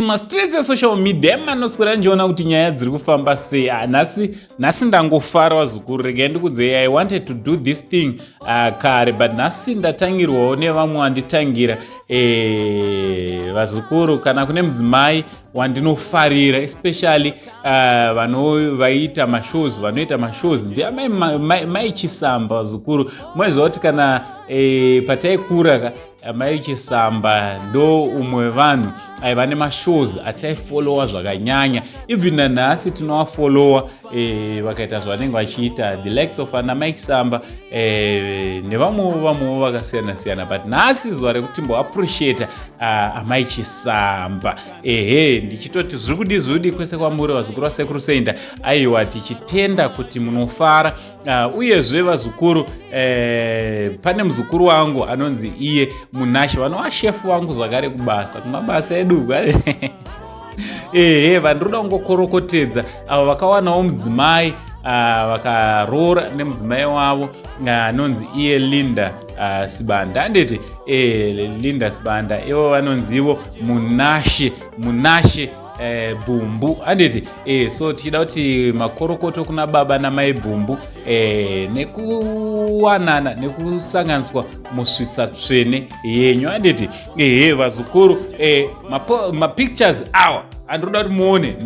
Streets ya social media manoswera njiona kuti nyaya dziri kufamba sei. Nhasi ndangofara wazukuru, regai ndikudze I wanted to do this thing kare, but nhasi ndatangirwawo nevamwe wanditangira vazukuru. Kana kune mudzimai wandinofarira especially vanoita mashows ndiye Mai Chisamba wazukuru. Mweziva kuti kana pataikura Mai Chisamba ndo umwe vanhu aiva nemashows ataifollowa zvakanyanya. Even nanhasi tinowafollowa vakaita zvavanenge vachiita the likes of Mai Chisamba nevamwewo vakasiyana-siyana, but nhasi zuva rekuti mboappreciate Mai Chisamba. Ndichitoti zviri kwese kwamuri vazukuru vasekuru Senda. Aiwa, tichitenda kuti munofara, uyezve vazukuru pane muzukuru wangu anonzi iye Munashe, vanova shefu wangu zvakare kubasa, kumabasa edu kare. Vanhu ndoda kungokorokotedza avo vakawanawo mudzimai vakaroora nemudzimai wavo anonzi iye Linda Sibanda. Anditi Linda Sibanda ivo vanonzi ivo Munashe Bumbu. Anditi so tichida kuti makorokoto kuna baba namai Bumbu nekuwanana nekusanganiswa musvitsa tsvene yenyu. Anditi vazukuru mapictures awa andinoda kuti muone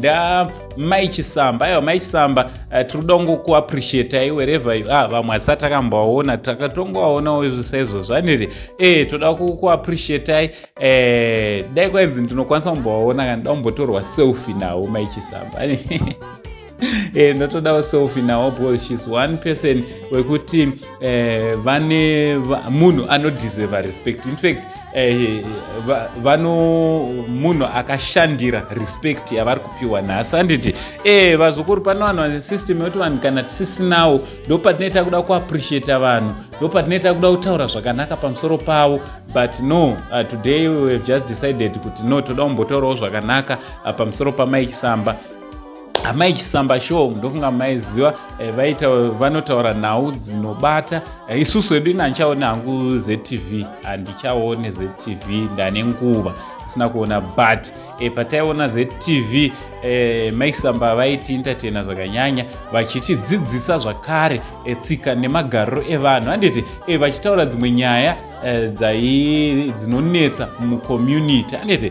Mai Chisamba. Aiwa, Mai Chisamba tinoda kungokuappreciate wherever you are. Vamwe hatisa takambowaona, takatongowaonawo zvisaizvozvo. Anditi toda kukuappreciate. Dai kwanzi ndinokwanisa kumbowaona kana ndoda kumbotorwa selfie nawo Mai Chisamba. Ndotodawo selfie nawo because she's one person wekuti vane munhu anodeserve respect. In fact munhu akashandira respect yavari kupiwa nhasi. Anditi vazukuru pane vanhu vane system yekuti vanhu kana tisisinawo ndopatinoita kuda kuappreciate vanhu, ndopatinoita kuda kutaura zvakanaka pamusoro pavo. But no, today we have just decided kuti no, toda kumbotaurawo zvakanaka pamusoro paMai Chisamba. Mai Chisamba show ndofunga maiziva vanotaura nhau dzinobata. Isusu edu ndichaona hangu ZTV, handichaone ZTV, ndane nguva sina kuona, but pataiona ZTV Mai Chisamba vaiti entertainer zvakanyanya, vachitidzidzisa zvakare tsika nemagariro evanhu. Anditi vachitaura dzimwe nyaya dzinonetsa mucommunity. Anditi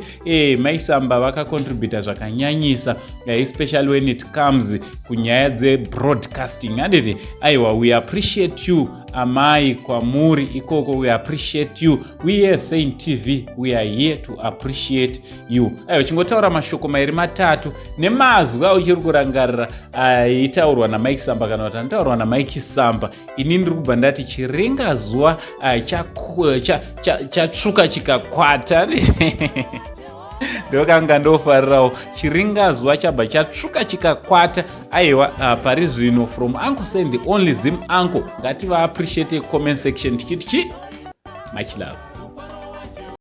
Mai Chisamba vakacontributa zvakanyanyisa, especially when it comes kunyaya dzebroadcasting. Anditi aiwa, we appreciate you amai kwamuri ikoko, we appreciate you. We here Saint TV, we are here to appreciate you. Aiwa, chingotaura mashoko mairi matatu nemazwi uchiri kurangarira itaurwa naMai Chisamba kana kuti anotaurwa naMai Chisamba, ini ndiri kubva ndati chiringa zuva chatsvuka chikakwata. Ndokanga ndofarirawo chiringa zuva chabva chatsvuka chikakwata. Aiwa, pari zvino from Uncle Send the only Zim Uncle, ngativa appreciate comment section tichiti much love.